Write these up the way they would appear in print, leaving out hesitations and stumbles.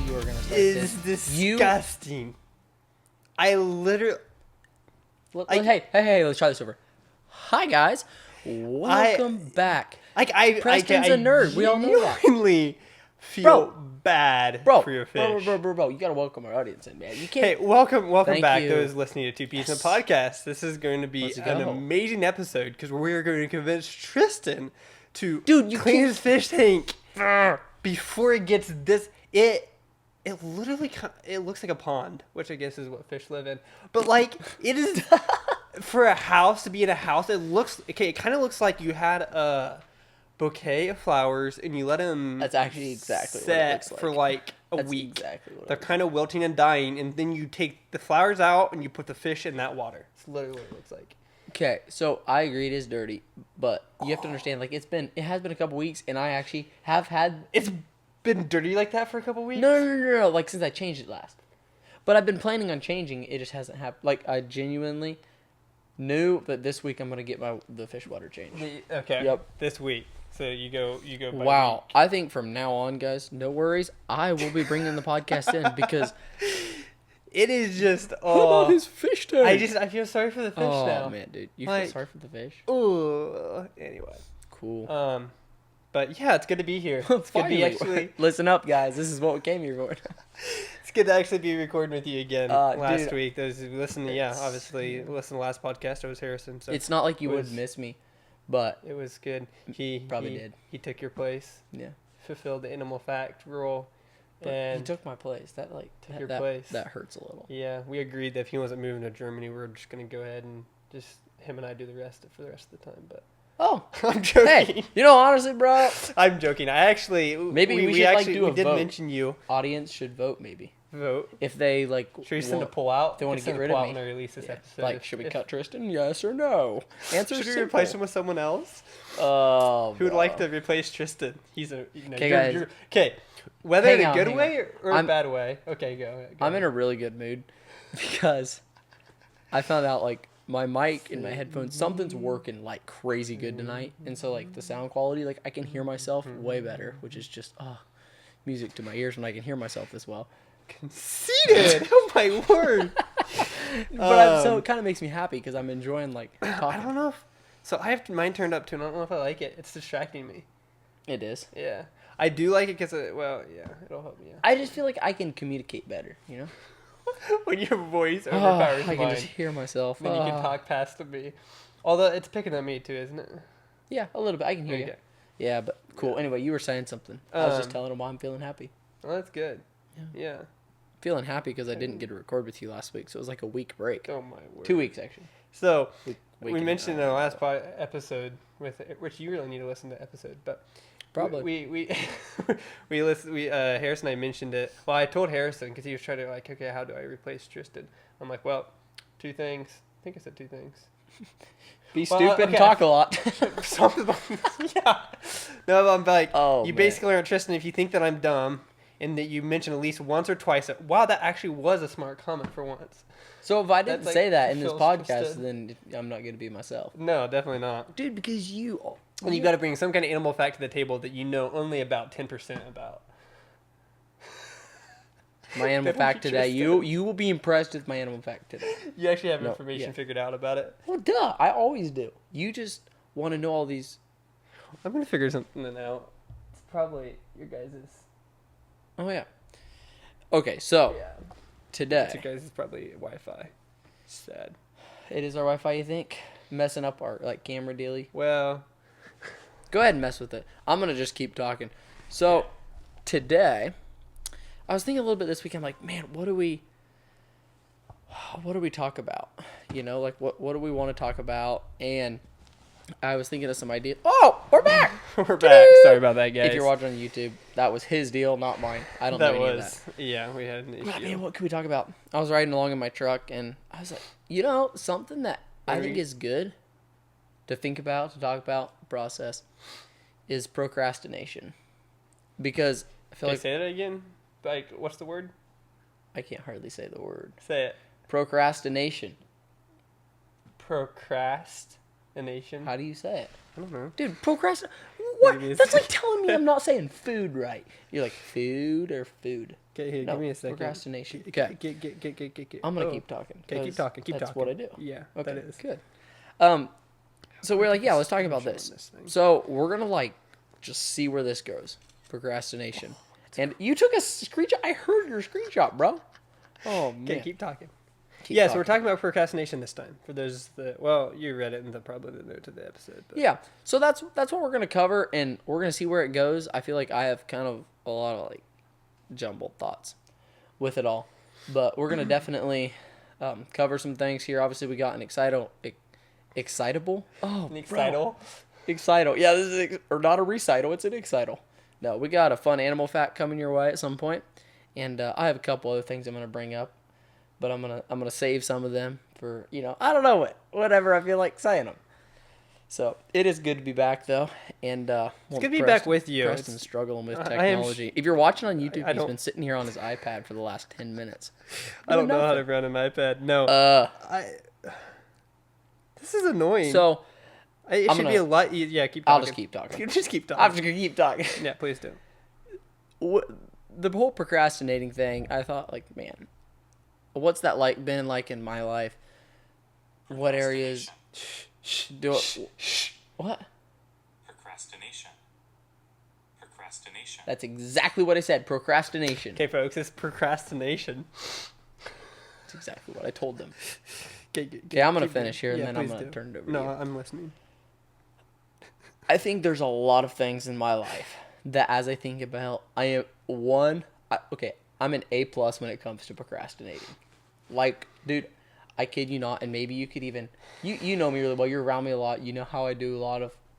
you are gonna start is this. disgusting. I literally. Hey, let's try this over. Hi guys, welcome back. Preston's a nerd. We all know that. Genuinely feel bad for your fish. Bro, you gotta welcome our audience in, man. You can't. Hey, welcome Thank back you. those listening to Two Peas in a Podcast. This is going to be Let's an go. amazing episode because we're going to convince Tristan to Dude, you clean can't- his fish tank before it gets this. It literally it looks like a pond, which I guess is what fish live in. But like it is for a house to be in a house. It looks okay. It kind of looks like you had a bouquet of flowers and you let them. That's actually exactly what it set looks like. for like a That's week. exactly what it They're looks kind of wilting and dying, and then you take the flowers out and you put the fish in that water. It's literally what it looks like. Okay, so I agree it is dirty, but you have to understand, like it has been a couple weeks, and I actually have had. It's been dirty like that for a couple weeks. No, like since I changed it last. But I've been planning on changing it. Just hasn't happened. Like I genuinely knew that this week I'm gonna get the fish water changed. Okay. Yep. This week. So you go. By Wow, week. I think from now on, guys, no worries. I will be bringing the podcast in because It is just. how about his fish tank? I feel sorry for the fish now. Oh man, dude, you Like- feel sorry for the fish? Ooh. Anyway. Cool. But yeah, it's good to be here. It's good to Finally. be actually. Listen up, guys. This is what we came here for. It's good to actually be recording with you again. Last dude, week, those who listened, obviously listened to the last podcast. I was Harrison. So It's not like you it was- would miss me, but It was good. He Probably did. He took your place. yeah. Fulfilled the animal fact rule. But he And took my place. That your that, place. that hurts a little. yeah, we agreed that if he wasn't moving to Germany, we were just gonna go ahead and just him and I do the rest for the rest of the time. But Oh, I'm joking. hey, you know, honestly, bro, I'm joking. I actually Maybe we should, actually do a did vote. mention you audience should vote maybe vote. if they like. Tristan to want- pull out. they wanna Tristan get to rid pull of out me. when I release this Yeah. episode. Like, should we cut Tristan? Yes or no? Answer Should we simple. replace him with someone else? Oh, Who would bro. like to replace Tristan? He's a Okay, guys. Okay, whether in Hang a on, good hang way or a I'm- bad way. Okay, go. I'm in a really good mood because I found out like my mic and my headphones, something's working like crazy good tonight, and so like the sound quality, like I can hear myself way better, which is just music to my ears when I can hear myself as well. conceited. Oh my word. But so it kind of makes me happy because I'm enjoying like I talking. don't know if. So I have mine turned up too, and I don't know if I like it. It's distracting me. It is. Yeah, I do like it because it'll help me out. I just feel like I can communicate better, you know. When your voice overpowers I can mine, just hear myself. then you can talk past me. Although it's picking on me too, isn't it? Yeah, a little bit. I can hear you. Okay. Yeah, but cool. Anyway, you were saying something. I was just Um, telling him why I'm feeling happy. Well, that's good. Yeah. Feeling happy because I didn't get to record with you last week, so it was like a week break. Oh my word. 2 weeks actually. So Week we and- mentioned in the last episode with which you really need to listen to episode, but Probably. we listened. Harrison and I mentioned it. Well, I told Harrison because he was trying to like, okay, how do I replace Tristan? I'm like, well, two things. I think I said two things. Be Well, stupid and okay. talk a lot. Something like, yeah. No, I'm like, Oh, you man. basically are Tristan if you think that I'm dumb and that you mention at least once or twice that, wow, that actually was a smart comment for once. So if I didn't That's, like, say that in this feels podcast, twisted. then I'm not going to be myself. No, definitely not. Dude, because you... And you got to bring some kind of animal fact to the table that you know only about 10% about. My animal That'd be fact today, Tristan. you will be impressed with my animal fact today. You actually have No, information yeah. figured out about it. Well, duh. I always do. You just want to know all these... I'm going to figure something out. It's probably your guys' Oh, yeah. Okay, so today... Your guys' is probably Wi-Fi. Sad. It is our Wi-Fi, you think? Messing up our like camera dealy. Well, Go ahead and mess with it. I'm going to just keep talking. So, today, I was thinking a little bit this week. I'm like, man, what do we talk about? You know, like, what do we want to talk about? And I was thinking of some ideas. Oh, we're back! we're back. Sorry about that, guys. If you're watching on YouTube, that was his deal, not mine. I don't that know any was, of that. yeah, we had an issue. But, man, what could we talk about? I was riding along in my truck, and I was like, you know, something that I think is good to think about, to talk about, process, is procrastination. Because I feel Can you like say it again? Like, what's the word? I can't hardly say the word. Say it. Procrastination. Procrastination. How do you say it? I don't know. Dude, procrastination. What? That's like telling me I'm not saying food right. You're like, food or food? Okay, here, No, give me a second. procrastination. Okay. Get. I'm going to keep talking. Okay, keep talking. That's what I do. Yeah, Okay, that is. good. So we're like, yeah, let's talk about this. So we're going to like just see where this goes. Procrastination. And you took a screenshot. I heard your screenshot, bro. Oh, man. Okay, keep talking. Keep So talking. we're talking about procrastination this time. For those that, well, you read it in probably the note of the episode. But. Yeah. So that's what we're going to cover, and we're going to see where it goes. I feel like I have kind of a lot of like jumbled thoughts with it all. But we're going to definitely cover some things here. Obviously, we got an excitable. Oh, Excitable? Excitable. Yeah, this is or not a recital. It's an excitable. No, we got a fun animal fact coming your way at some point, and I have a couple other things I'm gonna bring up, but I'm gonna save some of them for I don't know whatever I feel like saying them. So it is good to be back though, and it's good to be back with you. Preston's struggling with technology. If you're watching on YouTube, he's don't- been sitting here on his iPad for the last 10 minutes. I don't know how to run an iPad. No. This is annoying. So it should be a lot. Yeah, keep talking. I'll just keep talking. Just keep talking. I'm just gonna keep talking. Yeah, please do. The whole procrastinating thing, I thought, like, man, what's that like been like in my life? What areas do what? Procrastination. That's exactly what I said. Procrastination. Okay, folks, it's procrastination. That's exactly what I told them. Okay, I'm gonna finish here, and then I'm please gonna do. turn it over No, to you. I'm listening. I think there's a lot of things in my life that, as I think about, I'm an A+ when it comes to procrastinating. Like, dude, I kid you not, and maybe you could even, you know me really well. You're around me a lot. You know how I do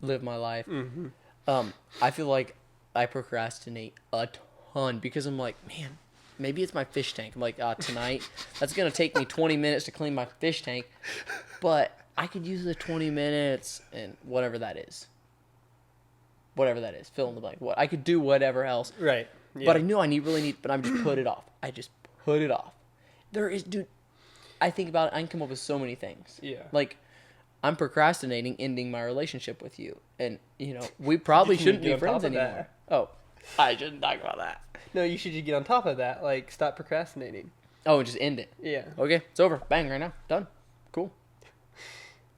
live my life. Mm-hmm. I feel like I procrastinate a ton because I'm like, man, maybe it's my fish tank. I'm like, tonight, that's gonna take me 20 minutes to clean my fish tank, but I could use the 20 minutes and whatever that is. Fill in the blank. What I could do, whatever else. Right. Yeah. But I knew really need. But I just put it off. There is, dude. I think about it. I can come up with so many things. Yeah. Like, I'm procrastinating ending my relationship with you, and we probably shouldn't be friends anymore. Oh, I shouldn't talk about that. No, you should just get on top of that. Like, stop procrastinating. Oh, and just end it. Yeah. Okay, it's over. Bang, right now. Done. Cool.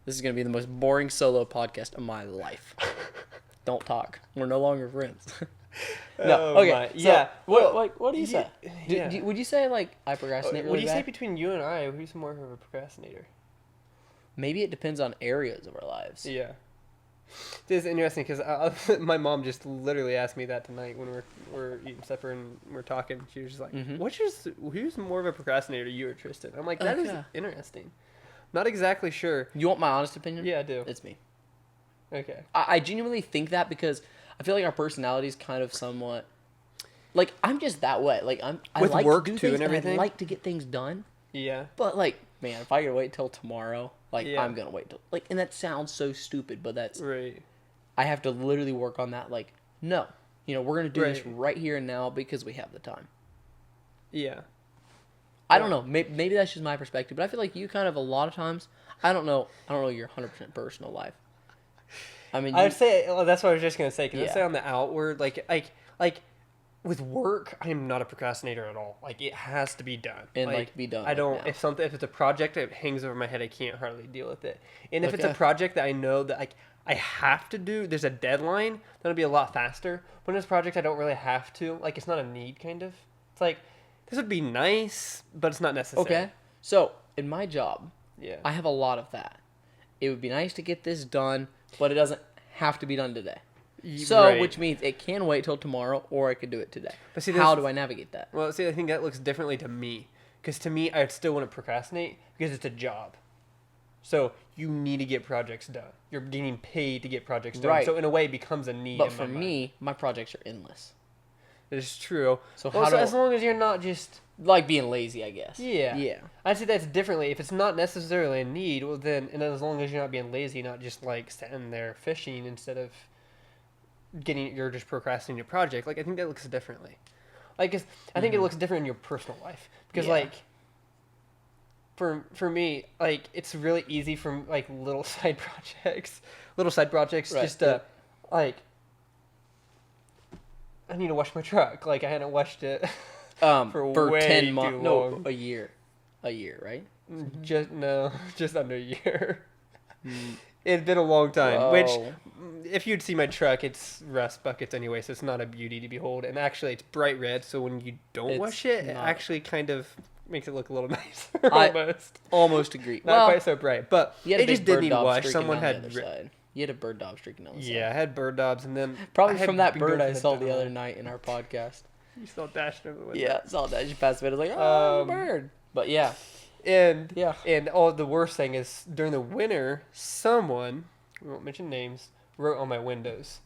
This is going to be the most boring solo podcast of my life. Don't talk. We're no longer friends. No. Okay. So, yeah. What do you say? Yeah. Would you say, like, I procrastinate What really do you say bad? between you and I? Who's more of a procrastinator? Maybe it depends on areas of our lives. Yeah. This is interesting because my mom just literally asked me that tonight when we're eating supper and we're talking. She was just like, who's more of a procrastinator, you or Tristan? I'm like, that is interesting. Not exactly sure. You want my honest opinion? Yeah, I do. It's me. Okay. I genuinely think that because I feel like our personalities kind of somewhat, like, I'm just that way. Like, I With like work, to do too, things, and everything? I like to get things done. Yeah. But, like, man, if I could wait till tomorrow, like, Yeah. I'm gonna wait till, like, and that sounds so stupid, but that's Right. I have to literally work on that. Like, no, we're gonna do this right here and now because we have the time. Yeah. I don't know. Maybe that's just my perspective, but I feel like you kind of a lot of times. I don't know your 100% personal life. I mean, I would say that's what I was just gonna say because Yeah. I'd say on the outward, like with work, I am not a procrastinator at all. Like it has to be done And, like, be done, I like, don't. now. If it's a project that hangs over my head, I can't hardly deal with it. And if it's a Okay. project that I know that I have to do, there's a deadline, that'll be a lot faster. When it's a project I don't really have to, like it's not a need kind of. It's like this would be nice, but it's not necessary. okay. So in my job, Yeah. I have a lot of that. It would be nice to get this done, but it doesn't have to be done today. So, Right. which means it can wait till tomorrow, or I could do it today. But see, how this- do I navigate that? Well, see, I think that looks differently to me. Because to me, I'd still want to procrastinate because it's a job. So you need to get projects done. You're getting paid to get projects done. Right. So in a way, it becomes a need. But in for my mind. me, my projects are endless. It's true. So Well, how so do as long as you're not just like being lazy, I guess. yeah. Yeah. I'd say that's differently. If it's not necessarily a need, well then, and as long as you're not being lazy, not just like sitting there fishing instead of you're just procrastinating your project. Like I think that looks differently. Like 'cause I think it looks different in your personal life because Yeah. like. For me, like it's really easy from like little side projects Right, just to like I need to wash my truck. Like I hadn't washed it For way 10 months. too No, long. a year, right? Just under a year. It'd been a long time. Which, Whoa. if you'd see my truck, it's rust buckets anyway, so it's not a beauty to behold. And actually, it's bright red, so when you don't It's wash it, it not. actually kind of makes it look a little nicer. I- Almost. Almost agree. Not quite so bright, but you had a it just big did bird need dog wash. streaking Someone down the had other side. You had a bird dog streaking down the side. Yeah, I had bird dogs, and then Probably I had from that been bird going I for saw the dog. other night in our podcast. You saw dashing over the window. Yeah, saw that. She passed away. I was like, oh, Um, a bird. But yeah, And yeah. the worst thing is during the winter, someone, we won't mention names, wrote on my windows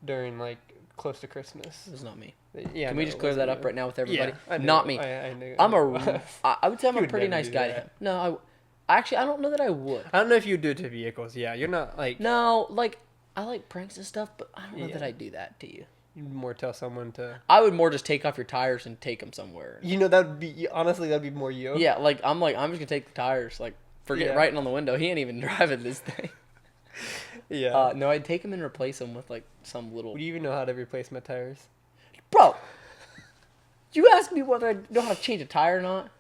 during like close to Christmas. It was not me. Yeah, Can we no, just it clear that wasn't up you. right now with everybody? Yeah, I knew Not it. me. I knew I'm it. I would say I'm You a would pretty never nice do guy. that. No, actually, I don't know that I would. I don't know if you do it to vehicles. Yeah, you're not like No, like I like pranks and stuff, but I don't know that Yeah. I'd do that to you. you'd more tell someone to. I would more just take off your tires and take them somewhere. You know, that would be honestly that'd be more you. Yeah, I'm just gonna take the tires. Like, forget Yeah. writing on the window. He ain't even driving this thing. Yeah. No, I'd take him and replace him with like some little. Would you even know how to replace my tires? Bro, you asked me whether I know how to change a tire or not.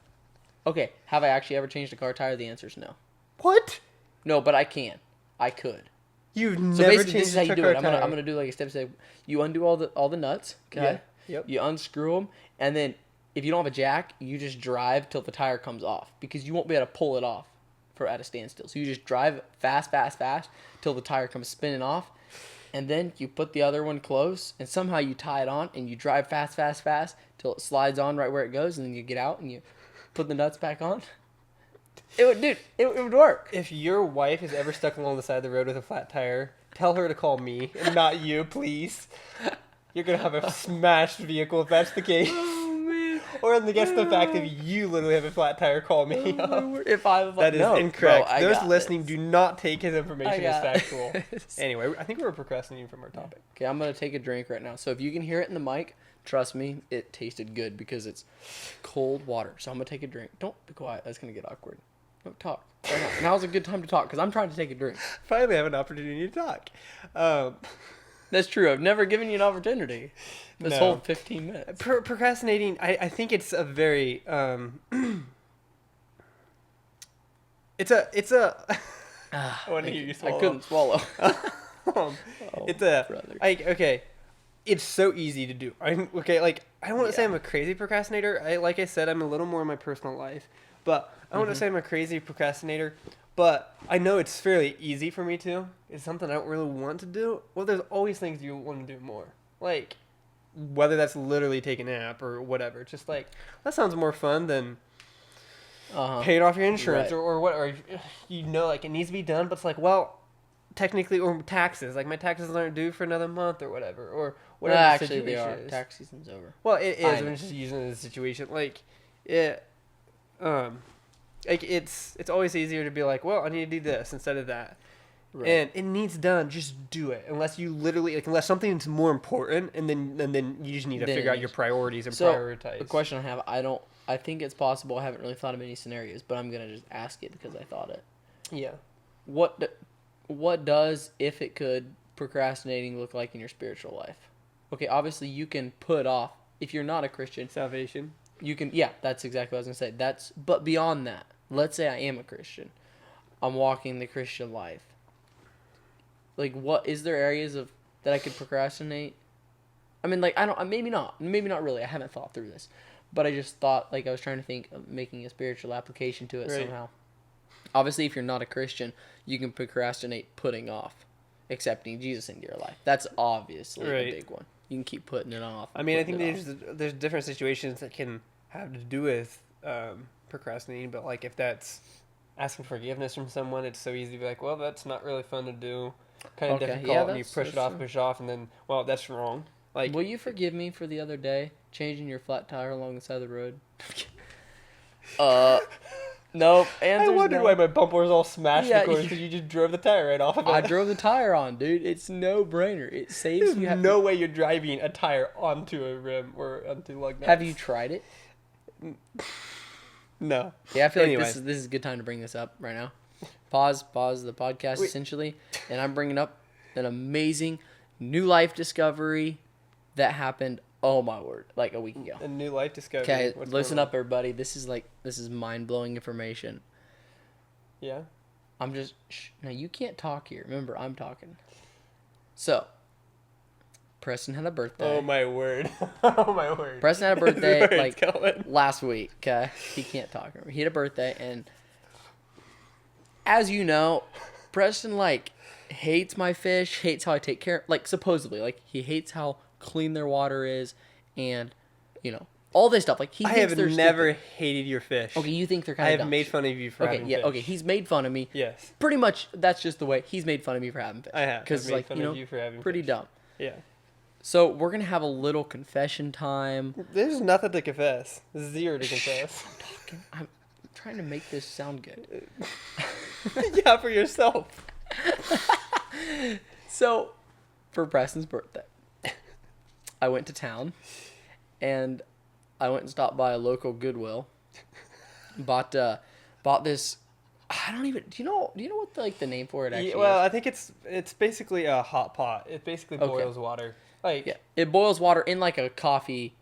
Okay, have I actually ever changed a car tire? The answer is no. What? No, but I can. I could. You've So never basically, changed this is how a you do car it. I'm tire. gonna do like a step. You undo all the nuts. Okay. Yeah. Yep. You unscrew them, and then if you don't have a jack, you just drive till the tire comes off because you won't be able to pull it off at a standstill. So you just drive fast till the tire comes spinning off, and then you put the other one close, and somehow you tie it on, and you drive fast till it slides on right where it goes, and then you get out and you put the nuts back on. It would work. If your wife is ever stuck along the side of the road with a flat tire, tell her to call me and not you, please. You're gonna have a smashed vehicle if that's the case. Oh man. Or against the fact if you literally have a flat tire, call me. If I was That like, is no, incorrect. bro, I Those got listening this. do not take his I information as got factual. this. Anyway, I think we're procrastinating from our topic. Okay, I'm gonna take a drink right now. So if you can hear it in the mic, trust me, it tasted good because it's cold water. So I'm gonna take a drink. Don't be quiet. That's gonna get awkward. Don't talk. Right now. Now's a good time to talk because I'm trying to take a drink. Finally, have an opportunity to talk. That's true. I've never given you an opportunity. This No. whole 15 minutes. Procrastinating, I think it's a very it's a Ah, I want to hear you I swallow. couldn't swallow. It's a brother. okay. It's so easy to do. Okay. Like I don't want to say Yeah. I'm a crazy procrastinator. Like I said, I'm a little more in my personal life, but I don't want to say I'm a crazy procrastinator. But I know it's fairly easy for me to. It's something I don't really want to do. Well, there's always things you want to do more. Like whether that's literally take a nap or whatever. Just like that sounds more fun than paying off your insurance Right. or what, or you know, like it needs to be done, but it's like, well, technically, or taxes, like my taxes aren't due for another month or whatever, or whatever. The Actually, they situation are. is. Tax season's over. Well, it I is. know. I'm just using it as a situation, like it, like it's always easier to be like, well, I need to do this instead of that. Right. And it needs done. Just do it, unless you literally like, unless something's more important, and then you just need to Then figure it out your is. priorities and So, prioritize. the question I have, I think it's possible. I haven't really thought of any scenarios, but I'm gonna just ask it because I thought it. Yeah. What does, if it could, procrastinating look like in your spiritual life? Okay, obviously you can put off if you're not a Christian. Salvation. You can, yeah, that's exactly what I was gonna say. But beyond that, let's say I am a Christian, I'm walking the Christian life. Like, what is there areas of that I could procrastinate? I mean, like, maybe not really. I haven't thought through this, but I just thought, like, I was trying to think of making a spiritual application to it Right. somehow. Obviously, if you're not a Christian, you can procrastinate putting off accepting Jesus into your life. That's obviously Right. a big one. You can keep putting it off. I mean, I think putting it there's different situations that can have to do with procrastinating, but like if that's asking forgiveness from someone, it's so easy to be like, well, that's not really fun to do, kind of Okay, difficult, yeah, and you push that's it off, and then, well, that's wrong. Like, Will you forgive me for the other day changing your flat tire along the side of the road? Nope. I Answer's wondered no. why my bumper was all smashed Yeah, because you just drove the tire right off of it. I drove the tire on, dude. It's no brainer. It saves There's you. no way you're driving a tire onto a rim or onto lug nuts. Have you tried it? No. Yeah, I feel like Anyway. this is a good time to bring this up right now. Pause the podcast Wait. essentially, and I'm bringing up an amazing new life discovery that happened Oh my word! Like a week ago. A new life discovery. Okay, What's listen going up, everybody. This is mind-blowing information. on? Yeah. I'm just now. You can't talk here. Remember, I'm talking. So, Preston had a birthday. Oh my word. Oh my word. Preston had a This is birthday where it's like going. last week. Okay, he can't talk. He had a birthday, and as you know, Preston like hates my fish. Hates how I take care. Like supposedly, like he hates how clean their water is, and all this stuff. Like he I thinks have they're never stupid. hated your fish. Okay, you think they're I kind of have made fun of you for having fish. Okay, he's made fun of me. Yes. Pretty much, that's just the way he's made fun of me for having fish. I have. Because, I've made like, fun of you for having pretty fish. dumb. Yeah. So, we're going to have a little confession time. There's nothing to confess. Zero to confess. I'm trying to make this sound good. Yeah, for yourself. So, for Preston's birthday, I went to town, and I went and stopped by a local Goodwill. Bought this. I don't even. Do you know what the name for it actually Well, is? I think it's basically a hot pot. It basically Okay. boils water. Like Yeah, it boils water in like a coffee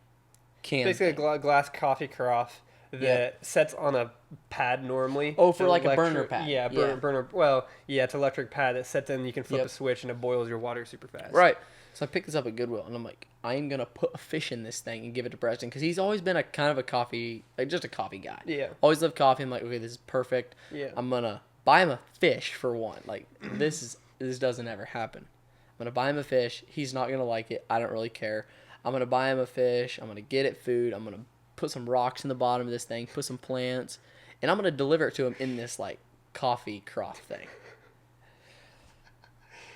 can. basically thing. a glass coffee carafe that sets on a pad normally. Oh, for It's like a burner pad. Yeah, Yeah. burner. Well, yeah, it's an electric pad that sets in. You can flip Yep. a switch and it boils your water super fast. Right. So I picked this up at Goodwill, and I'm like, I am gonna put a fish in this thing and give it to Preston because he's always been a kind of a coffee, like just a coffee guy. Yeah. Always loved coffee. I'm like, okay, this is perfect. Yeah. I'm gonna buy him a fish for one. Like this doesn't ever happen. I'm gonna buy him a fish. He's not gonna like it. I don't really care. I'm gonna buy him a fish. I'm gonna get it food. I'm gonna put some rocks in the bottom of this thing. Put some plants, and I'm gonna deliver it to him in this like coffee carafe thing.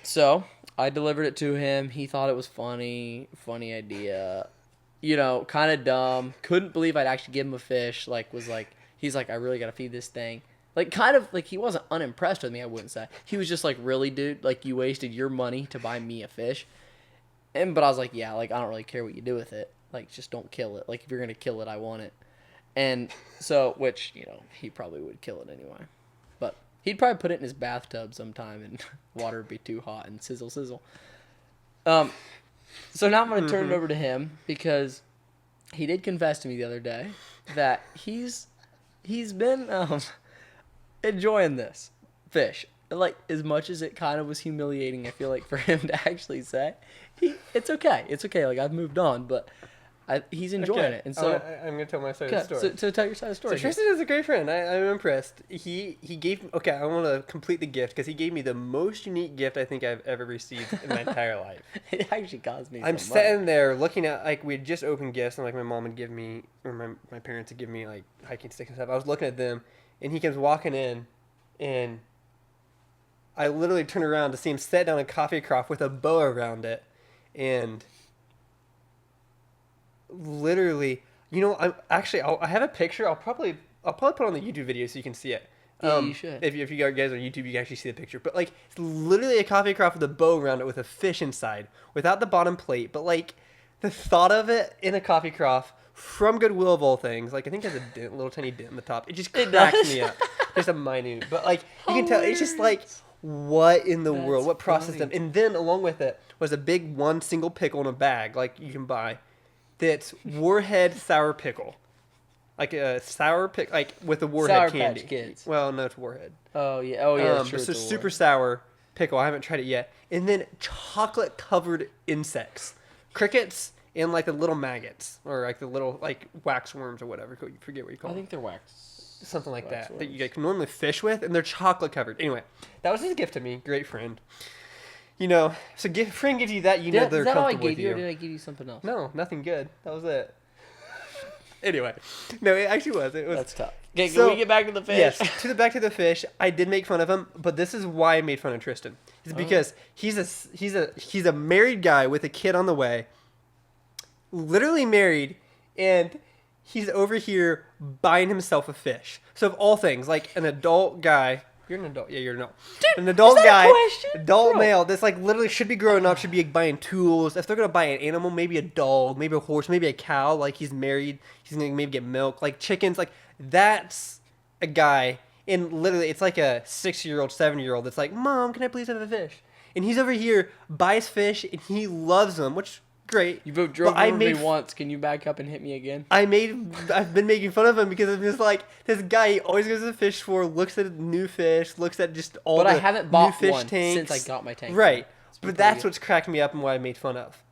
So I delivered it to him. He thought it was funny idea. Kind of dumb. Couldn't believe I'd actually give him a fish. He's like, I really gotta feed this thing. Like, kind of like he wasn't unimpressed with me. I wouldn't say he was just like, really, dude. Like, you wasted your money to buy me a fish. But I was like, yeah, like I don't really care what you do with it. Like, just don't kill it. Like, if you're gonna kill it, I want it. And so, which he probably would kill it anyway. But he'd probably put it in his bathtub sometime, and water would be too hot and sizzle. So now I'm going to turn it over to him because he did confess to me the other day that he's been enjoying this fish. Like, as much as it kind of was humiliating, I feel like, for him to actually say, it's okay. It's okay. Like, I've moved on, but he's enjoying Okay. it. And so I'm gonna tell my side of the story. So tell your side of the story. So Tristan is a great friend. I'm impressed. He gave. Okay, I want to complete the gift because he gave me the most unique gift I think I've ever received in my entire life. It actually caused me. I'm some money. sitting there looking at we had just opened gifts and my mom would give me or my parents would give me like hiking sticks and stuff. I was looking at them, and he comes walking in, and I literally turn around to see him set down a coffee carafe with a bow around it, and literally, I have a picture. I'll probably put it on the YouTube video so you can see it. Yeah, you should. If you guys on YouTube, you can actually see the picture. But it's literally a coffee carafe with a bow around it with a fish inside, without the bottom plate. But the thought of it in a coffee carafe from Goodwill of all things, I think it has a little tiny dent in the top. It just cracks me up. Just a minute, but you can tell it's just what in the world? What processed them? And then along with it was a big one single pickle in a bag you can buy. That's Warhead sour pickle, like a sour pick, with a Warhead Sour candy. Patch Kids. Well, no, it's Warhead. Oh yeah, that's true. It's a It's a super war. sour pickle. I haven't tried it yet. And then chocolate covered insects, crickets, and the little maggots or the little wax worms or whatever. You forget what you call I them. think they're wax. Something like wax that that worms. you can normally fish with, and they're chocolate covered. Anyway, that was his gift to me. Great friend. So friend gives you that, Is they're that all I comfortable gave with you, or did I give you something else? No, nothing good. That was it. Anyway, no, it actually was. It was. That's tough. Okay, can So- we get back to the fish? Yes, back to the fish. I did make fun of him, but this is why I made fun of Tristan. It's because he's a married guy with a kid on the way, literally married, and he's over here buying himself a fish. So of all things, an adult guy. You're an adult. Yeah, you're an adult. Dude, An adult is that a guy, question? adult Bro. male. That's literally should be growing up. Should be buying tools. If they're gonna buy an animal, maybe a dog, maybe a horse, maybe a cow. He's married, he's gonna maybe get milk. Chickens. That's a guy. And literally, it's a 6-year-old, 7-year-old. That's Mom, can I please have a fish? And he's over here buys fish, and he loves them. Which great. You both drove But I over me made- once. Can you back up and hit me again? I've been making fun of him because I'm just like, this guy, he always goes to the fish store, looks at new fish, looks at just all But the I haven't new bought fish one tanks. since I got my tank. Right. It's But been pretty that's good. what's cracked me up and what I made fun of.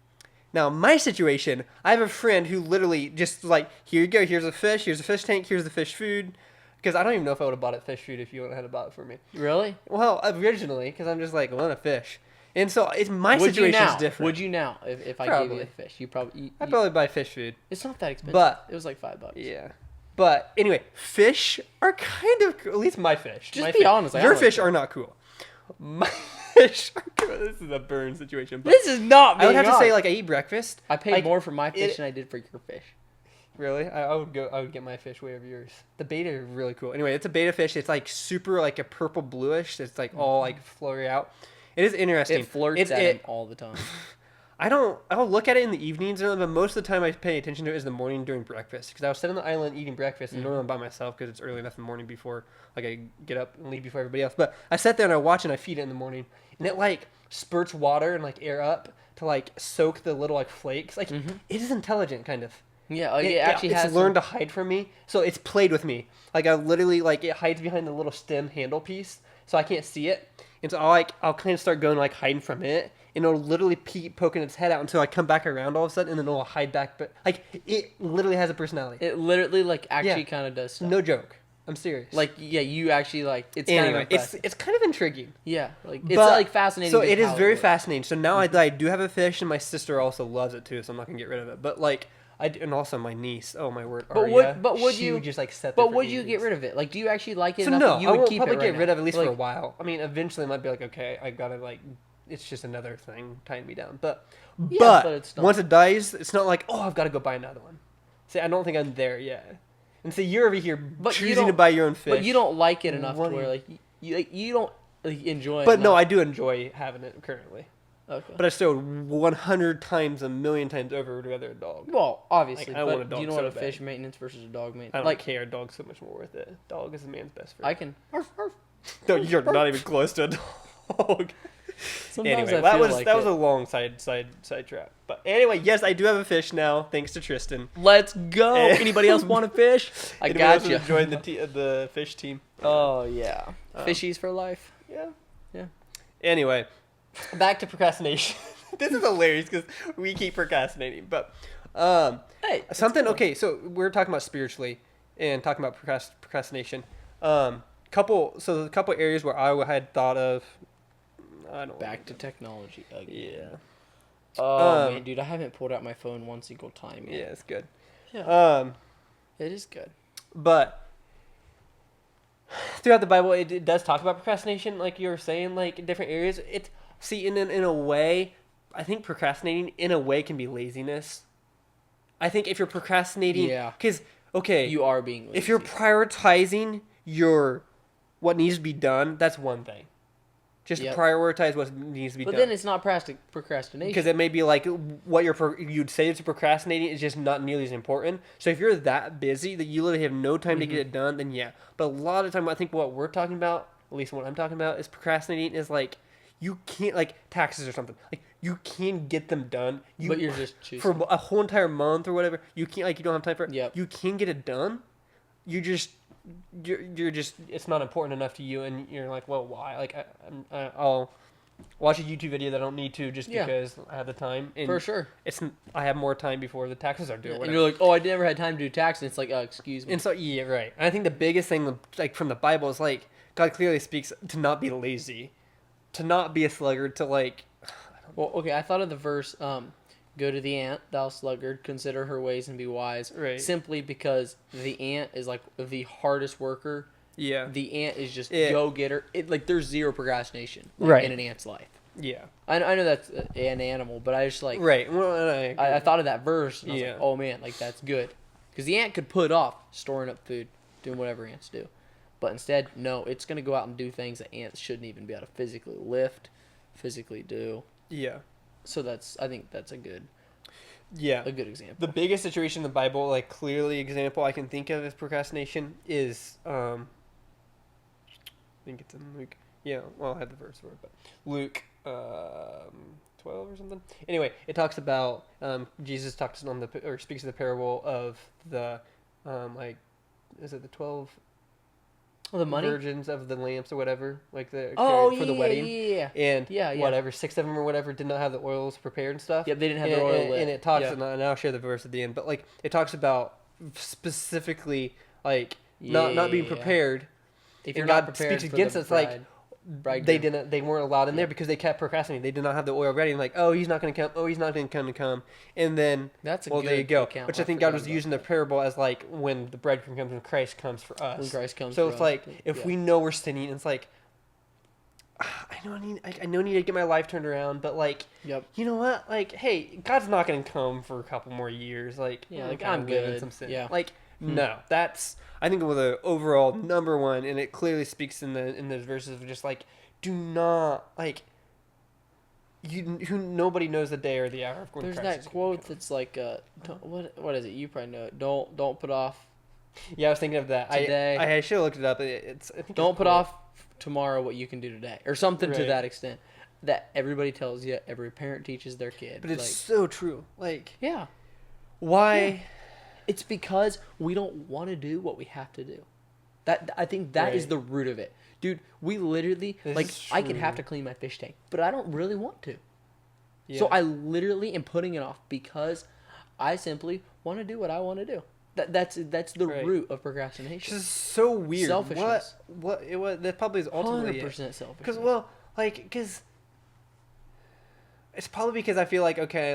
Now, my situation, I have a friend who literally just like, here you go, here's a fish tank, here's the fish food. Because I don't even know if I would have bought it fish food if you wouldn't have bought it for me. Really? Well, originally, because I'm just like, I want a fish. And so it's my Would you situation's now? different. Would you now if I gave Probably. you a fish? You probably. I'd probably buy fish food. It's not that expensive. But- it was like $5. Yeah. But anyway, fish are kind of cool. At least my fish. Just My be fish. honest, I Your don't like fish it. are not cool. My fish are cool. This is a burn situation. But This is not. I would have to say, being like, I eat breakfast. I paid like, more for my fish it- than I did for your fish. Really? I would get my fish way over yours. The beta is really cool. Anyway, it's a beta fish. It's like super like a purple bluish. It's like all like flurry out. It is interesting. It flirts It's- at it- him all the time. I'll look at it in the evenings, but most of the time I pay attention to it is the morning during breakfast. Because I was sitting on the island eating breakfast, and normally I'm by myself because it's early enough in the morning before like I get up and leave before everybody else. But I sat there and I watch and I feed it in the morning, and it like spurts water and like air up to like soak the little like flakes. Like it is intelligent, kind of. Yeah, like, it actually it's has. learned to hide from me, so it's played with me. Like I literally like it hides behind the little stem handle piece, so I can't see it. And so I'll kind of start going like hiding from it, and it'll literally keep poking its head out until I come back around all of a sudden, and then it'll hide back. But like it literally has a personality. It literally like actually Yeah. kind of does stuff. No joke. I'm serious. Like yeah, you actually like it's anyway, kind of impressive. it's kind of intriguing. Yeah, like it's But- like fascinating. So just it is how very works. fascinating. So now I do have a fish, and my sister also loves it too. So I'm not gonna get rid of it. But like and also my niece. Oh my word. But Arya, would she you would just like set there But for would you get evenings. rid of it? Like, do you actually like it So enough no, that you I would will keep probably it get right rid now? of it at least Like, for a while. I mean, eventually I might be like, okay, I gotta like, it's just another thing tying me down. But but it's not. once it dies, it's not like, oh, I've got to go buy another one. See, I don't think I'm there yet. And so you're over here But you choosing to don't- buy your own fish. But you don't like it enough to What do where you- like you don't like, enjoy it. But no, enough. I do enjoy having it currently. Okay. But I still 100 times, a million times over would rather a dog. Well, obviously, Like, I want a but do you dog know so what a bad. fish maintenance versus a dog maintenance? I don't Like, care. A dog's so much more worth it. Dog is a man's best friend. I can. No, you're not even close to a dog. Sometimes Anyway, I that feel was like that was it. a long side trap. But anyway, yes, I do have a fish now, thanks to Tristan. Let's go. Eh. Anybody else want a fish? I Anybody else got you. wanna join the fish team. Oh yeah, fishies for life. Yeah. Yeah. Anyway, back to procrastination. This is hilarious because we keep procrastinating. But Hey, it's something. cool. Okay, so we're talking about spiritually and talking about procrastination. The couple areas where I had thought of. I don't Back to technology again. Yeah. Oh man, dude, I haven't pulled out my phone one single time Yeah, yet. it's good. Yeah. It is good. But throughout the Bible, it does talk about procrastination, like you were saying, like in different areas. In a way, I think procrastinating in a way can be laziness. I think if you're procrastinating, Yeah. because okay, You are being lazy. if you're prioritizing what needs to be done, that's one thing. Just Yep. prioritize what needs to be But done. then it's not procrastination. Because it may be like what you'd say is procrastinating is just not nearly as important. So if you're that busy that you literally have no time to get it done, then yeah. But a lot of the time, I think what we're talking about, at least what I'm talking about, is procrastinating is like you can't, like taxes or something. Like you can get them done. But you're just choosing. for a whole entire month or whatever. You can't, like, you don't have time for it. Yep. You can get it done. You're just it's not important enough to you, and you're like, well, why? Like I'll watch a YouTube video that I don't need to just Yeah. because I have the time. And For sure. I have more time before the taxes are due. or And whatever. you're like, oh, I never had time to do tax. And it's like, excuse me. And so yeah, right. And I think the biggest thing, like from the Bible, is like God clearly speaks to not be lazy, to not be a sluggard, to like. Well, okay, I thought of the verse, go to the ant, thou sluggard, consider her ways and be wise. Right. Simply because the ant is like the hardest worker. Yeah. The ant is just Yeah. go getter. It like there's zero procrastination Right. in an ant's life. Yeah. I know that's an animal, but I just like Right. Well, and I thought of that verse and I was Yeah. like, oh man, like that's good, because the ant could put off storing up food, doing whatever ants do, but instead, no, it's gonna go out and do things that ants shouldn't even be able to physically lift, physically do. Yeah. So I think that's a good example. The biggest situation in the Bible, like clearly example I can think of as procrastination is, I think it's in Luke. Yeah, well, I had the verse for it, but Luke 12 or something. Anyway, it talks about Jesus talks on the or speaks of the parable of the like is it the 12 Oh, the money. virgins of the lamps or whatever, like the Oh, for the yeah, wedding. yeah. And Yeah, yeah. whatever, 6 of them or whatever did not have the oils prepared and stuff. Yep, they didn't have and, the oil and, lit. and it talks, Yeah. and I'll share the verse at the end, but like it talks about specifically like not being Yeah. prepared. If And you're God not prepared speaks for against the us, like, bridegroom. they weren't allowed in there Yeah. because they kept procrastinating. They did not have the oil ready. And like, oh, he's not going to come. Oh, he's not going to come. And then, That's a well, good there you go. account. Which I think God was using the parable as like when the bridegroom comes, when Christ comes for us. When Christ comes So for it's us, like but- if yeah. we know we're sinning, it's like I know I need to get my life turned around, but like, Yep. you know what? Like, hey, God's not going to come for a couple more years. Like, Yeah, I'm like, kinda I'm living good. some sin. Yeah. Like, no, that's I think with the overall number one, and it clearly speaks in those verses of just like, do not like. Nobody knows the day or the hour of when There's Christ that is gonna quote come. that's like, what is it? You probably know it. Don't put off. Yeah, I was thinking of that. Today. I should have looked it up. It's I think Don't it's put cool. off tomorrow what you can do today, or something to Right. that extent. That everybody tells you. Every parent teaches their kid. But it's like, so true. Like, yeah. why? Yeah. It's because we don't want to do what we have to do. That I think that is Right. the root of it, dude. We literally This like is I could have true. to clean my fish tank, but I don't really want to. Yeah. So I literally am putting it off because I simply want to do what I want to do. That's the Right. root of It's procrastination. just so weird. Selfishness. What it was that probably is ultimately 100% selfish. because it's probably because I feel like okay,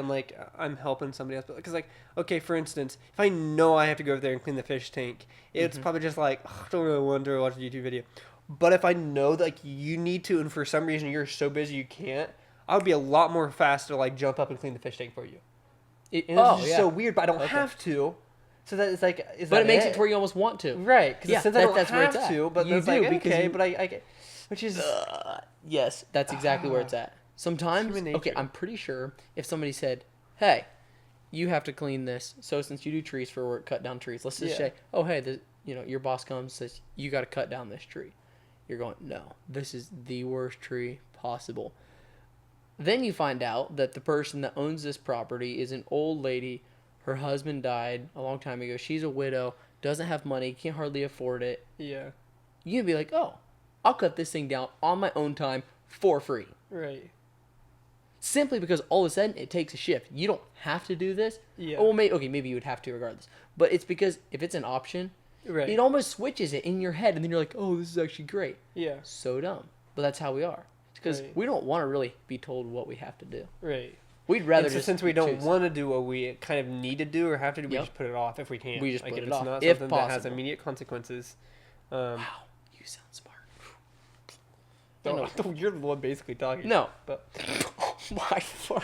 I'm helping somebody else, but because like okay, for instance, if I know I have to go over there and clean the fish tank, it's probably just like "Ugh, I don't really want to watch a YouTube video. But if I know that like you need to, and for some reason you're so busy you can't, I would be a lot more fast to like jump up and clean the fish tank for you. And it's just so weird, but I don't Okay. have to. So that it's like, but it makes it to where you almost want to. right? Because Yeah, since I don't that's where it's have at. to, but You it's do, like because okay, you- but I get, which is Yes, that's exactly where it's at. Sometimes, Human okay, nature. I'm pretty sure if somebody said, "Hey, you have to clean this," so since you do trees for work, cut down trees. Let's just Yeah. say, "Oh, hey, your boss comes and says you got to cut down this tree." You're going, "No, this is the worst tree possible." Then you find out that the person that owns this property is an old lady. Her husband died a long time ago. She's a widow, doesn't have money, can't hardly afford it. yeah, You can be like, "Oh, I'll cut this thing down on my own time for free." right, Simply because all of a sudden it takes a shift. You don't have to do this. Yeah. Oh, well, maybe you would have to regardless. But it's because if it's an option, right, it almost switches it in your head, and then you're like, "Oh, this is actually great." yeah, So dumb. But that's how we are. It's because Right. we don't want to really be told what we have to do. right. We'd rather And so just since we don't choose. want to do what we kind of need to do or have to do, we Yep. just put it off if we can. We just like put if it it's off, not if something that has possible. immediate consequences. Wow, you sound smart. I know. You're the one basically talking. No, but my word.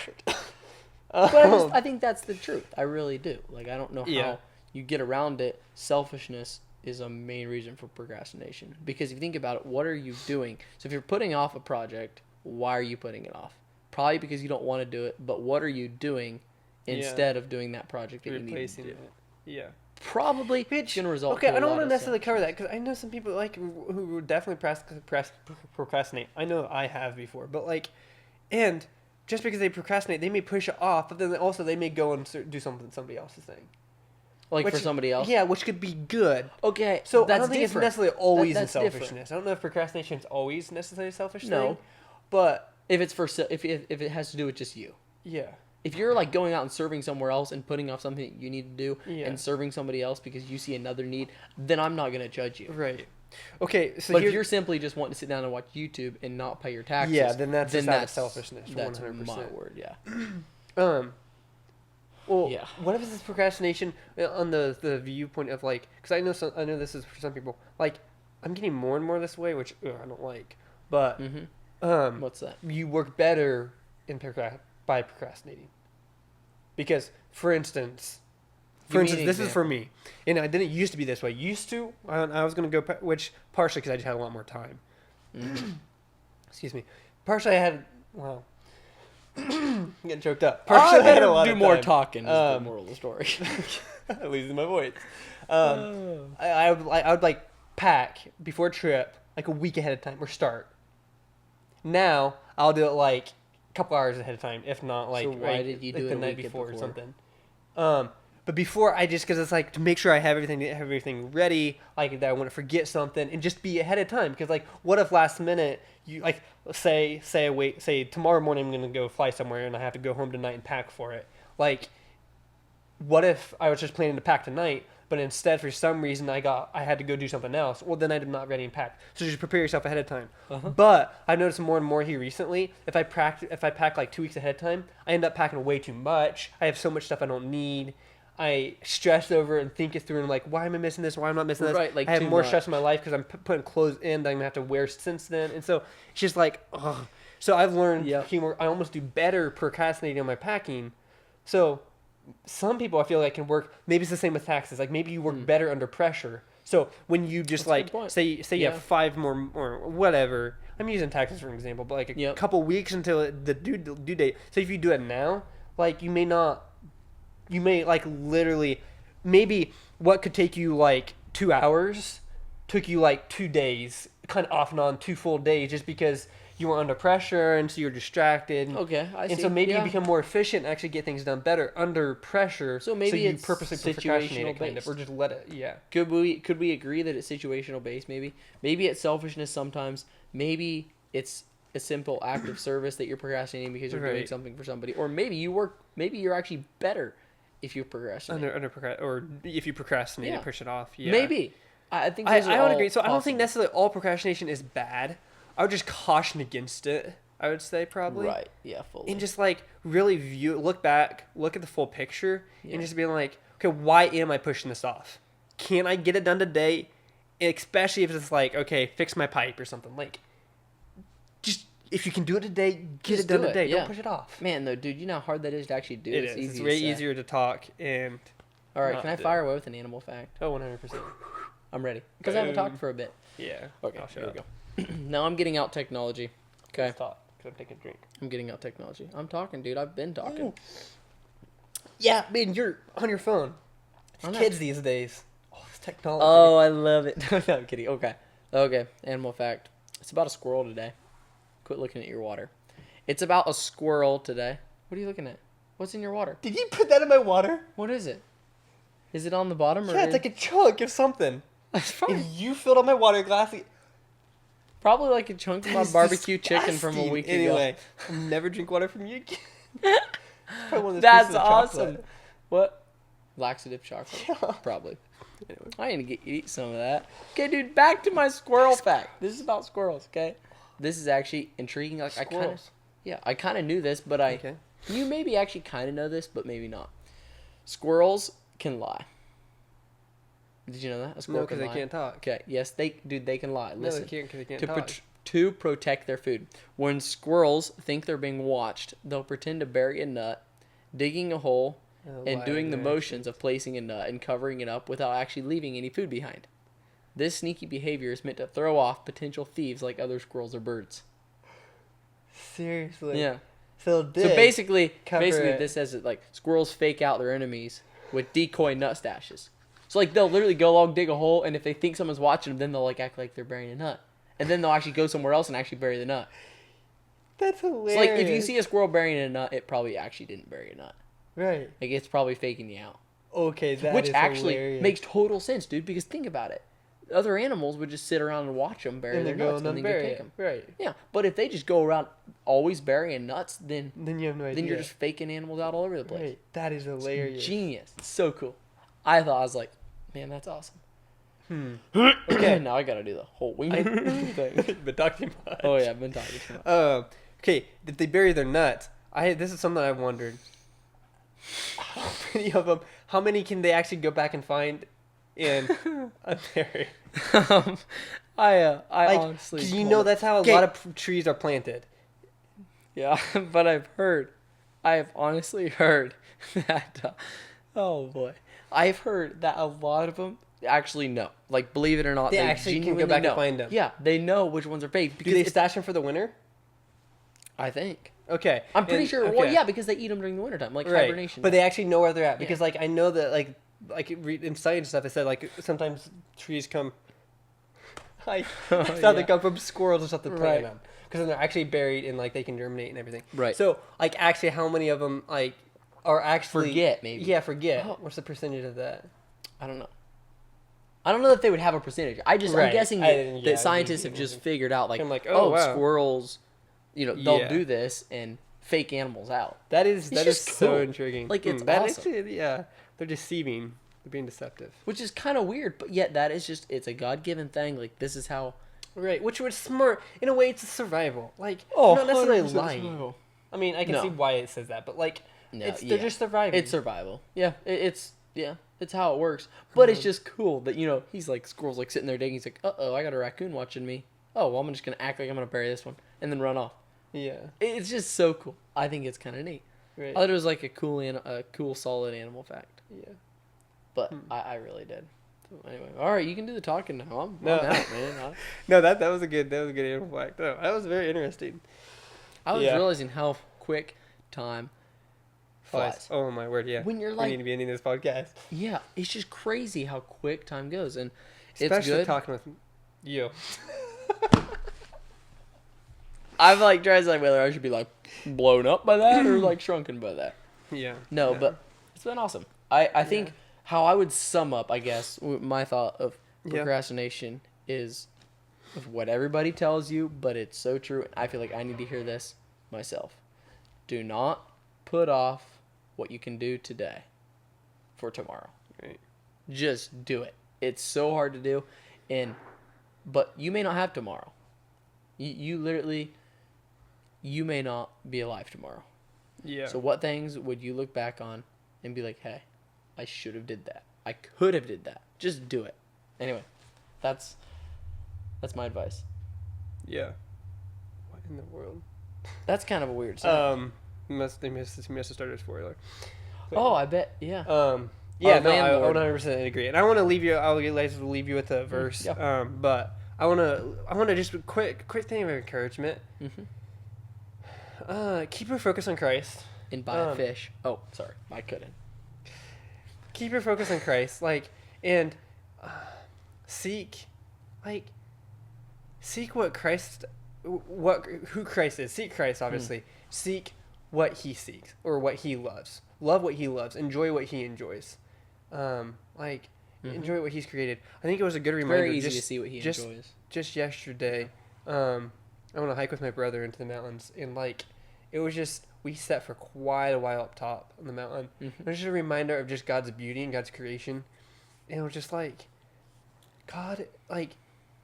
But I think that's the truth. I really do. Like, I don't know how Yeah. you get around it. Selfishness is a main reason for procrastination. Because if you think about it, what are you doing? So if you're putting off a project, why are you putting it off? Probably because you don't want to do it, but what are you doing instead of doing that project that you need to replacing do? it. Yeah. Probably it's going to result Okay, to a I don't lot want to of necessarily cover selfishness. that because I know some people like who definitely procrastinate. I know I have before, but like, and just because they procrastinate, they may push it off, but then also they may go and do something somebody else is saying. Like Which- for somebody else? Yeah, which could be good. Okay, So that's I don't think different. it's necessarily always that's in different. selfishness. I don't know if procrastination is always necessarily a selfish No. thing, but If it's for if it has to do with just you. yeah, If you're like going out and serving somewhere else and putting off something that you need to do Yeah. and serving somebody else because you see another need, then I'm not going to judge you. right. Okay, so But if here's you're simply just wanting to sit down and watch YouTube and not pay your taxes, yeah, then that's just out of selfishness. That's 100%. my word, yeah. Well, Yeah. what if it's procrastination on the viewpoint of like, because I know this is for some people. Like, I'm getting more and more this way, which I don't like. But What's that? you work better by procrastinating. Because, for instance, Give me an this is for example. me, and I didn't used to be this way. Used to, I was gonna go, which partially because I just had a lot more time. Excuse me. Partially, I had I'm getting choked up. Partially, I I had a better lot do of more time. talking. Is the moral of the story. Losing my voice. I would like pack before a trip like a week ahead of time or start. Now I'll do it like a couple hours ahead of time, if not like So why did you do the it a night weekend before or before? something. But before I just because it's like to make sure I have everything ready, like that I wouldn't forget something, and just be ahead of time. Because like, what if last minute you like say tomorrow morning I'm gonna go fly somewhere and I have to go home tonight and pack for it. Like, what if I was just planning to pack tonight, but instead for some reason I had to go do something else? Well, then I'm not ready and packed. So just prepare yourself ahead of time. Uh-huh. But I've noticed more and more here recently. If I pack like 2 weeks ahead of time, I end up packing way too much. I have so much stuff I don't need. I stress over it and think it through and I'm like, why am I missing this? Why am I not missing this? Right, like I have too more much. stress in my life because I'm putting clothes in that I'm gonna have to wear since then, and so it's just like, ugh. So I've learned Yep. humor. I almost do better procrastinating on my packing. So some people I feel like can work. Maybe it's the same with taxes. Like maybe you work better under pressure. So when you just That's a good point. say you Yeah. have 5 more or whatever. I'm using taxes for an example, but like a Yep. couple weeks until the due date. So if you do it now, like you may like literally maybe what could take you like 2 hours took you like 2 days, kind of off and on 2 full days, just because you were under pressure and so you're distracted. Okay, I see. And so maybe Yeah. you become more efficient and actually get things done better under pressure. So maybe you it's purposely procrastinate situational it, kind of, based. or just let it. Yeah. Could we agree that it's situational based? Maybe it's selfishness sometimes. Maybe it's a simple act of service that you're procrastinating because you're doing Right. something for somebody, or maybe you're actually better if you procrastinate. Or if you procrastinate Yeah. and push it off. Yeah. Maybe I think I those are would all agree. So I don't think possible. necessarily all procrastination is bad. I would just caution against it. I would say probably. Right? Yeah, fully. And just like really look back, look at the full picture, Yeah. and just being like, okay, why am I pushing this off? Can I get it done today? Especially if it's like, okay, fix my pipe or something. Like, just if you can do it today, get Just it done do it, today. yeah. Don't push it off. Man, though, dude, you know how hard that is to actually do. It It's is. easy It's to way say. easier to talk and. All right, not can I do. fire away with an animal fact? Oh, 100%. I'm ready because I haven't Boom. talked for a bit. Yeah. Okay, I'll shut here up. we go. Now I'm getting out technology. Okay, Let's talk. Because I'm taking a drink. I'm getting out technology. I'm talking, dude. I've been talking. Yeah, man, you're on your phone. It's I'm not- kids these days. Oh, it's technology. Oh, I love it. No, I'm kidding. Okay. Animal fact. It's about a squirrel today. Quit looking at your water. It's about a squirrel today. What are you looking at? What's in your water? Did you put that in my water? What is it? Is it on the bottom or? Yeah, it's like a chunk of something. It's probably, If you filled up my water glass, probably like a chunk of my It's barbecue chicken from a disgusting. week Anyway, ago. I'll never drink water from you again. Probably one of those That's pieces of awesome. chocolate. What? Laxative chocolate. Yeah. Probably. Anyway, I need to eat some of that. Okay, dude, back to my squirrel fact. This is about squirrels, okay? This is actually intriguing. Like Squirrels. I kind of knew this, but Okay. you maybe actually kind of know this, but maybe not. Squirrels can lie. Did you know that? A No, squirrel because can they lie. can't talk. Okay, yes, they can lie. No, Listen. they can't because they can't to, talk. to protect their food. When squirrels think they're being watched, they'll pretend to bury a nut, digging a hole, and lie doing in the their motions of placing a nut and covering it up without actually leaving any food behind. This sneaky behavior is meant to throw off potential thieves like other squirrels or birds. Seriously. Yeah. So So basically cover it. this says that like squirrels fake out their enemies with decoy nut stashes. So like they'll literally go along, dig a hole, and if they think someone's watching them, then they'll like act like they're burying a nut, and then they'll actually go somewhere else and actually bury the nut. That's hilarious. So like if you see a squirrel burying a nut, it probably actually didn't bury a nut. right. Like it's probably faking you out. Okay, that Which is actually hilarious. makes total sense, dude, because think about it. Other animals would just sit around and watch them bury and their then go nuts and and then go unbury take it. them. Right. Yeah, but if they just go around always burying nuts, then Then you have no idea. you're just faking animals out all over the place. Right. That is hilarious. Genius. It's so cool. I was like, man, that's awesome. Okay. Now I gotta do the whole wing thing. But talking about. Oh yeah, I've been talking too much. Okay, if they bury their nuts, this is something I've wondered. How many of them? How many can they actually go back and find and unbury? I Like, honestly, 'cause you know that's how a Okay. lot of trees are planted. Yeah, but I have honestly heard that. Oh boy, I've heard that a lot of them actually know. Like, believe it or not, They they actually can go genuinely back and know. find them. Yeah, they know which ones are fake Do because they it's- stash them for the winter? I think. Okay. I'm pretty and- sure. Well, okay. yeah, because they eat them during the wintertime, like Right. hibernation. But they actually know where they're at because, Yeah. like, I know that, like in science stuff, it said like sometimes trees come. Like Oh, stuff that yeah. come from squirrels and stuff to plant Right. them. Because then they're actually buried and like they can germinate and everything. Right. So like actually, how many of them like are actually Forget, maybe. Yeah, forget. Oh. What's the percentage of that? I don't know. I don't know if they would have a percentage. I'm Right. guessing I that, didn't- yeah, that scientists have it'd just be- figured out like, I'm like, oh, oh, wow. squirrels, they'll Yeah. do this and fake animals out. That is just so cool. intriguing. Like, it's that awesome. actually, yeah, they're deceiving. They're being deceptive. Which is kind of weird, but yet that is just, it's a God-given thing. Like, this is how... Right, which was smart. In a way, it's a survival. Like, Oh, not necessarily 100% lying. survival. I mean, I can No. see why it says that, but like, No, they're just surviving. It's survival. Yeah, it's how it works. But it's Mhm. just cool that, he's like, squirrel's like sitting there digging. He's like, uh-oh, I got a raccoon watching me. Oh, well, I'm just going to act like I'm going to bury this one and then run off. Yeah. It's just so cool. I think it's kind of neat. Right. I thought it was like a cool, solid animal fact. Yeah. But I really did. So anyway, all right, you can do the talking now. I'm No. out, man. No, that was a good animal fact. No, that was very interesting. I was Yeah. realizing how quick time flies. Oh my word, yeah. When you're we like, need to be ending this podcast. yeah, it's just crazy how quick time goes, and it's Especially good. talking with you. I've like tried to say whether I should be like blown up by that or like shrunken by that. Yeah. No, Yeah. but it's been awesome. I think how I would sum up, I guess, my thought of Yeah. procrastination is of what everybody tells you, but it's so true. I feel like I need to hear this myself. Do not put off what you can do today for tomorrow. Right. Just do it. It's so hard to do, but you may not have tomorrow. You literally, you may not be alive tomorrow. Yeah. So what things would you look back on and be like, hey, I should have did that. I could have did that. Just do it. Anyway, that's my advice. Yeah. What in the world? That's kind of a weird sound. They must have started a spoiler. Oh, I bet. Yeah. Yeah, Our no, I landlord. 100% agree. And I want to leave you. I'll get later to leave you with a verse. yeah. But I want to just quick thing of encouragement. Keep your focus on Christ. And buy a fish. Oh, sorry, I couldn't. Keep your focus on Christ, and seek what Christ, who Christ is. Seek Christ, obviously. Seek what He seeks or what He loves. Love what He loves. Enjoy what He enjoys. Enjoy what He's created. I think it was a good reminder. Very easy to see what he enjoys. Just yesterday, I went to hike with my brother into the mountains, and it was just, we sat for quite a while up top on the mountain. It was just a reminder of just God's beauty and God's creation. And it was just God,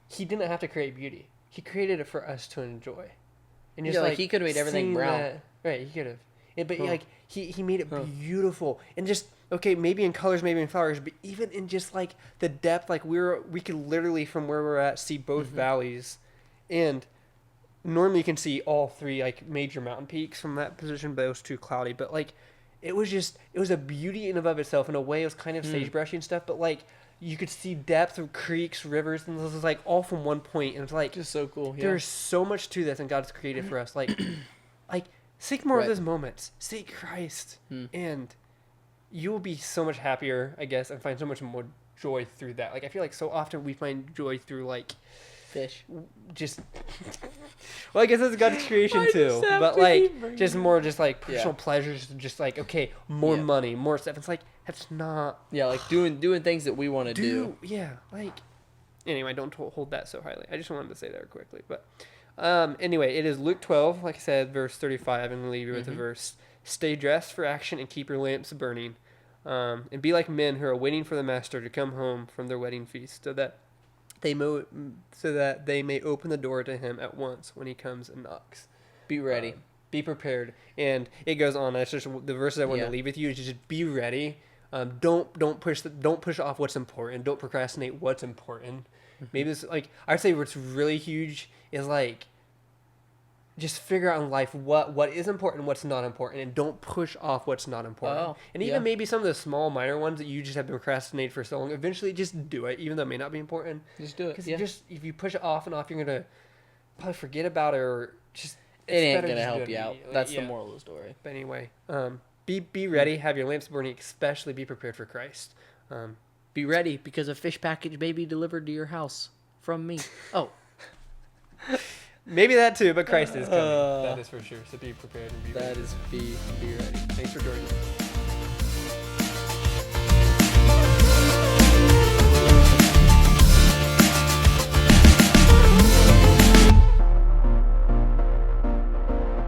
He didn't have to create beauty. He created it for us to enjoy. And just He could have made everything seeing brown. that- right, He could have. But Huh. He made it Huh. beautiful. And just, okay, maybe in colors, maybe in flowers, but even in just the depth, we could literally from where we're at see both valleys. And normally you can see all three major mountain peaks from that position, but it was too cloudy. But it was a beauty in and of itself. In a way, it was kind of sagebrushing and stuff, but you could see depth of creeks, rivers, and this was all from one point. And it's Just so cool. Yeah. there's so much to this, and God's created for us. Seek more of Right. those moments. Seek Christ, and you will be so much happier, I guess, and find so much more joy through that. I feel so often we find joy through fish. just well, I guess that's God's creation I too, just have but to keep bringing just it more just personal Yeah. pleasures, just okay, more Yeah. money, more stuff. It's that's not Yeah, doing things that we want to do. yeah, anyway, don't hold that so highly. I just wanted to say that quickly, but anyway, it is Luke 12, like I said, verse 35. I'm gonna leave you with the verse: "Stay dressed for action and keep your lamps burning, and be like men who are waiting for the master to come home from their wedding feast, so that they may open the door to him at once when he comes and knocks." Be ready. Be prepared. And it goes on. That's just the verses I want Yeah. to leave with you. Is just be ready. Don't push off what's important. Don't procrastinate what's important. Maybe this I'd say what's really huge is just figure out in life what is important, what's not important, and don't push off what's not important. Oh, and even yeah. maybe some of the small minor ones that you just have procrastinated for so long, eventually just do it, even though it may not be important. Just do it. Because Yeah. if you push it off and off, you're gonna probably forget about it, or just It it's ain't better gonna just do help it you out. immediately. That's Yeah. the moral of the story. But anyway, be ready, have your lamps burning, especially be prepared for Christ. Be ready because a fish package may be delivered to your house from me. Oh, Maybe that too, but Christ is coming. That is for sure. So be prepared and be ready. that is be ready. Thanks for joining us.